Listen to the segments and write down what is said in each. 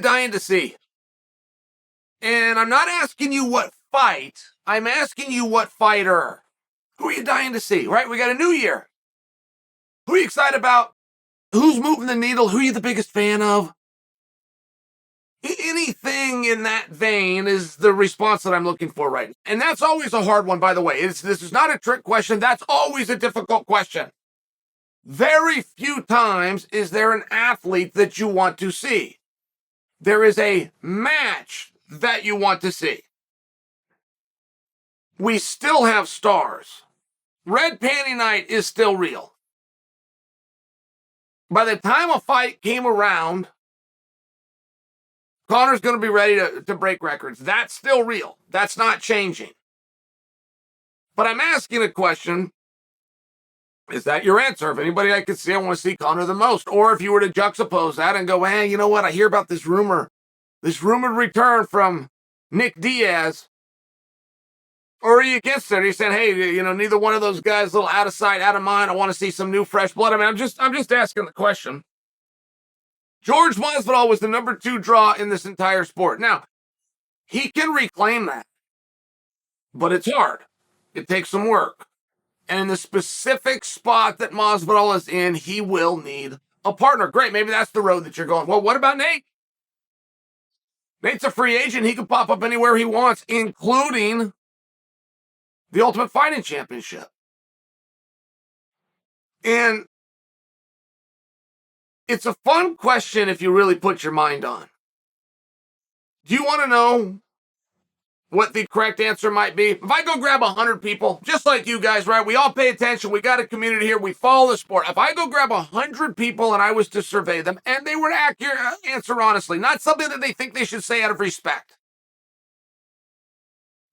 you dying to see? And I'm not asking you what fight. I'm asking you what fighter. Who are you dying to see, right? We got a new year. Who are you excited about? Who's moving the needle? Who are you the biggest fan of? Anything in that vein is the response that I'm looking for right now. And that's always a hard one, by the way. This is not a trick question. That's always a difficult question. Very few times is there an athlete that you want to see. There is a match that you want to see. We still have stars. Red Panty Night is still real. By the time a fight came around, Conor's going to be ready to break records. That's still real. That's not changing. But I'm asking a question. Is that your answer? If anybody I could see, I want to see Conor the most. Or if you were to juxtapose that and go, hey, you know what? I hear about this rumored return from Nick Diaz. Or are you against it? Are you saying, hey, neither one of those guys, a little out of sight, out of mind. I want to see some new, fresh blood. I mean, I'm just asking the question. George Masvidal was the number 2 draw in this entire sport. Now, he can reclaim that, but it's hard. It takes some work. And in the specific spot that Masvidal is in, he will need a partner. Great, maybe that's the road that you're going. Well, what about Nate? Nate's a free agent. He can pop up anywhere he wants, including the Ultimate Fighting Championship. And it's a fun question if you really put your mind on. Do you want to know what the correct answer might be? If I go grab 100 people, just like you guys, right? We all pay attention. We got a community here. We follow the sport. If I go grab 100 people and I was to survey them and they were to accurate answer honestly, not something that they think they should say out of respect,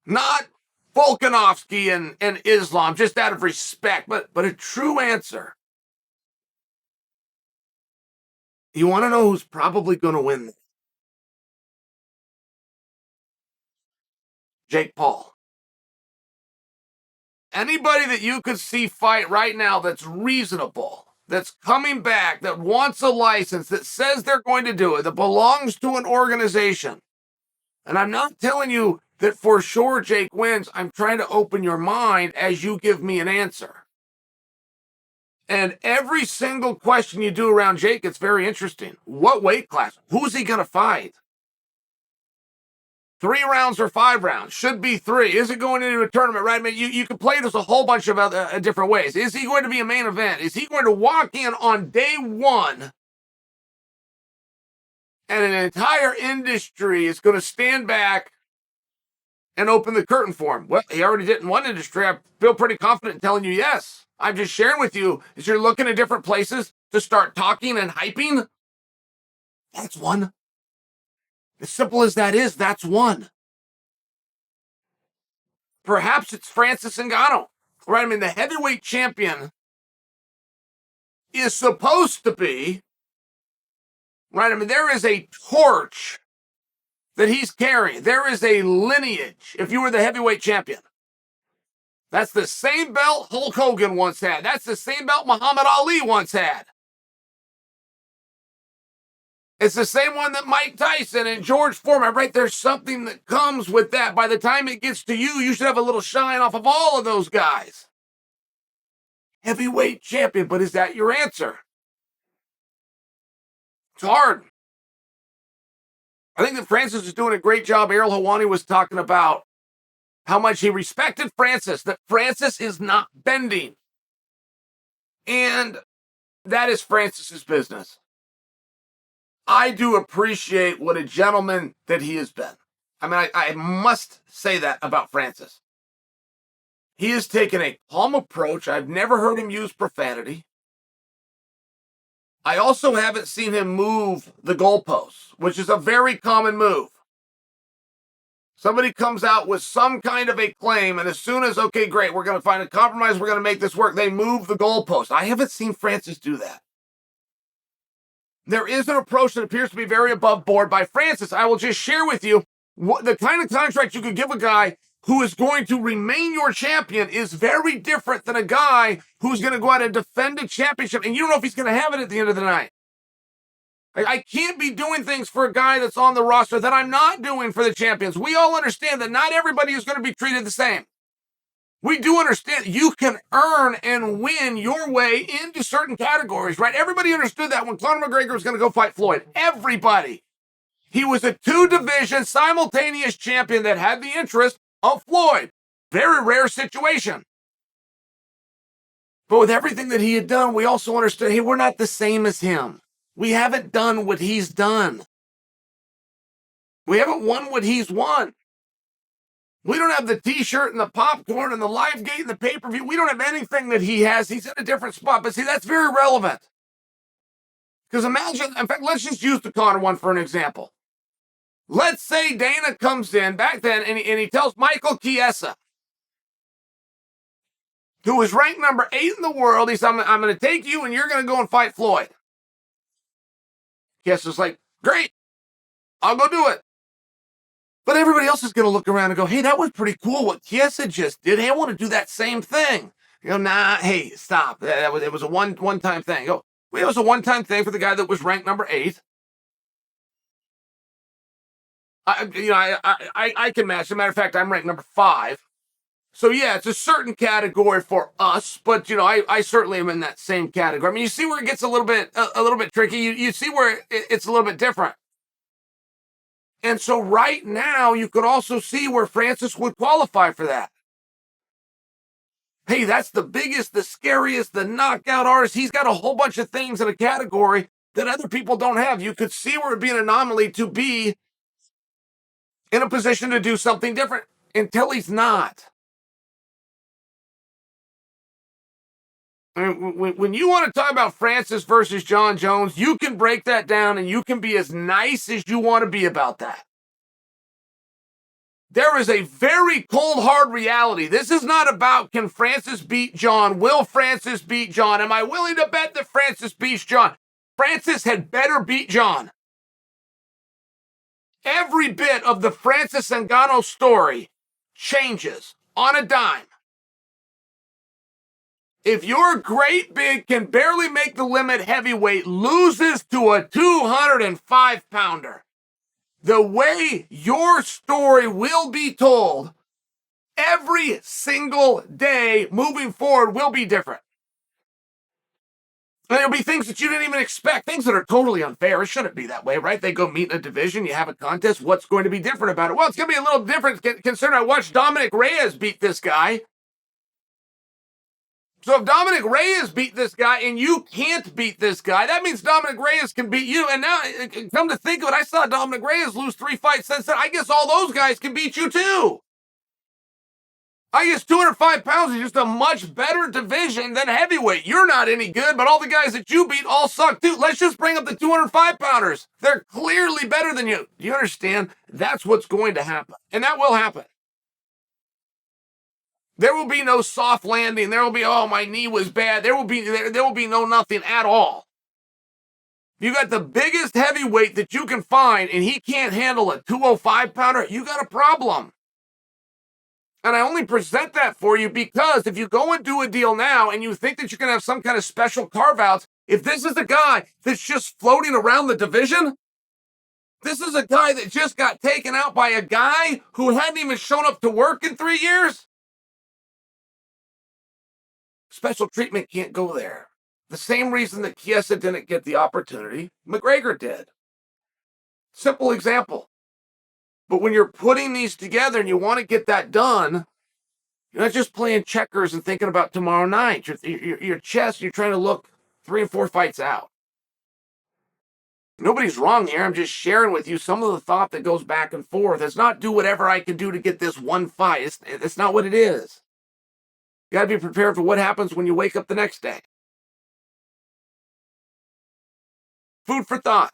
not Volkanovski and Islam, just out of respect, but a true answer. You want to know who's probably going to win? Jake Paul. Anybody that you could see fight right now that's reasonable, that's coming back, that wants a license, that says they're going to do it, that belongs to an organization. And I'm not telling you that for sure Jake wins. I'm trying to open your mind as you give me an answer. And every single question you do around Jake, it's very interesting. What weight class? Who's he going to fight? 3 rounds or 5 rounds? Should be 3. Is it going into a tournament, right? I mean, you can play this a whole bunch of other different ways. Is he going to be a main event? Is he going to walk in on day 1 and an entire industry is going to stand back and open the curtain for him? Well, he already did in one industry. I feel pretty confident in telling you yes. I'm just sharing with you, as you're looking at different places to start talking and hyping, that's one. As simple as that is, that's one. Perhaps it's Francis Ngannou, right? I mean, the heavyweight champion is supposed to be, right? I mean, there is a torch that he's carrying. There is a lineage if you were the heavyweight champion. That's the same belt Hulk Hogan once had. That's the same belt Muhammad Ali once had. It's the same one that Mike Tyson and George Foreman, right? There's something that comes with that. By the time it gets to you, you should have a little shine off of all of those guys. Heavyweight champion, but is that your answer? It's hard. I think that Francis is doing a great job. Ariel Helwani was talking about how much he respected Francis, that Francis is not bending. And that is Francis's business. I do appreciate what a gentleman that he has been. I mean, I must say that about Francis. He has taken a calm approach. I've never heard him use profanity. I also haven't seen him move the goalposts, which is a very common move. Somebody comes out with some kind of a claim, and as soon as, okay, great, we're going to find a compromise, we're going to make this work, they move the goalpost. I haven't seen Francis do that. There is an approach that appears to be very above board by Francis. I will just share with you the kind of contract you could give a guy who is going to remain your champion is very different than a guy who's going to go out and defend a championship, and you don't know if he's going to have it at the end of the night. I can't be doing things for a guy that's on the roster that I'm not doing for the champions. We all understand that not everybody is going to be treated the same. We do understand you can earn and win your way into certain categories, right? Everybody understood that when Conor McGregor was going to go fight Floyd. Everybody. He was a two-division simultaneous champion that had the interest of Floyd. Very rare situation. But with everything that he had done, we also understood, hey, we're not the same as him. We haven't done what he's done. We haven't won what he's won. We don't have the t-shirt and the popcorn and the live gate and the pay-per-view. We don't have anything that he has. He's in a different spot. But see, that's very relevant. Because imagine, in fact, let's just use the Conor one for an example. Let's say Dana comes in back then and he tells Michael Chiesa, who was ranked number 8 in the world, he said, I'm going to take you and you're going to go and fight Floyd. Chiesa's like, great, I'll go do it. But everybody else is going to look around and go, hey, that was pretty cool what Chiesa just did. Hey, I want to do that same thing. You go, nah, hey, stop. It was a one-time thing. Go, well, it was a one-time thing for the guy that was ranked number 8. I can match. As a matter of fact, I'm ranked number 5. So yeah, it's a certain category for us, but I certainly am in that same category. I mean, you see where it gets a little bit tricky. You see where it's a little bit different. And so right now, you could also see where Francis would qualify for that. Hey, that's the biggest, the scariest, the knockout artist. He's got a whole bunch of things in a category that other people don't have. You could see where it'd be an anomaly to be in a position to do something different until he's not. I mean, when you want to talk about Francis versus Jon Jones, you can break that down and you can be as nice as you want to be about that. There is a very cold, hard reality. This is not about can Francis beat Jon? Will Francis beat Jon? Am I willing to bet that Francis beats Jon? Francis had better beat Jon. Every bit of the Francis Ngannou story changes on a dime. If your great big can barely make the limit heavyweight loses to a 205-pounder, the way your story will be told every single day moving forward will be different. And there'll be things that you didn't even expect, things that are totally unfair. It shouldn't be that way, right? They go meet in a division, you have a contest. What's going to be different about it? Well, it's going to be a little different considering I watched Dominic Reyes beat this guy. So if Dominic Reyes beat this guy and you can't beat this guy, that means Dominic Reyes can beat you. And now, come to think of it, I saw Dominic Reyes lose 3 fights since then. I guess all those guys can beat you too. I guess 205 pounds is just a much better division than heavyweight. You're not any good, but all the guys that you beat all suck too. Let's just bring up the 205 pounders. They're clearly better than you. Do you understand? That's what's going to happen. And that will happen. There will be no soft landing. There will be, oh, my knee was bad. There will be no nothing at all. You got the biggest heavyweight that you can find, and he can't handle a 205-pounder. You got a problem. And I only present that for you because if you go and do a deal now and you think that you're going to have some kind of special carve-outs, if this is a guy that's just floating around the division, this is a guy that just got taken out by a guy who hadn't even shown up to work in 3 years. Special treatment can't go there. The same reason that Chiesa didn't get the opportunity, McGregor did. Simple example. But when you're putting these together and you want to get that done, you're not just playing checkers and thinking about tomorrow night. Your chess, you're trying to look 3 and 4 fights out. Nobody's wrong here. I'm just sharing with you some of the thought that goes back and forth. It's not do whatever I can do to get this one fight. It's not what it is. You got to be prepared for what happens when you wake up the next day. Food for thought.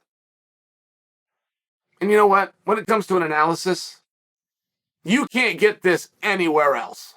And you know what? When it comes to an analysis, you can't get this anywhere else.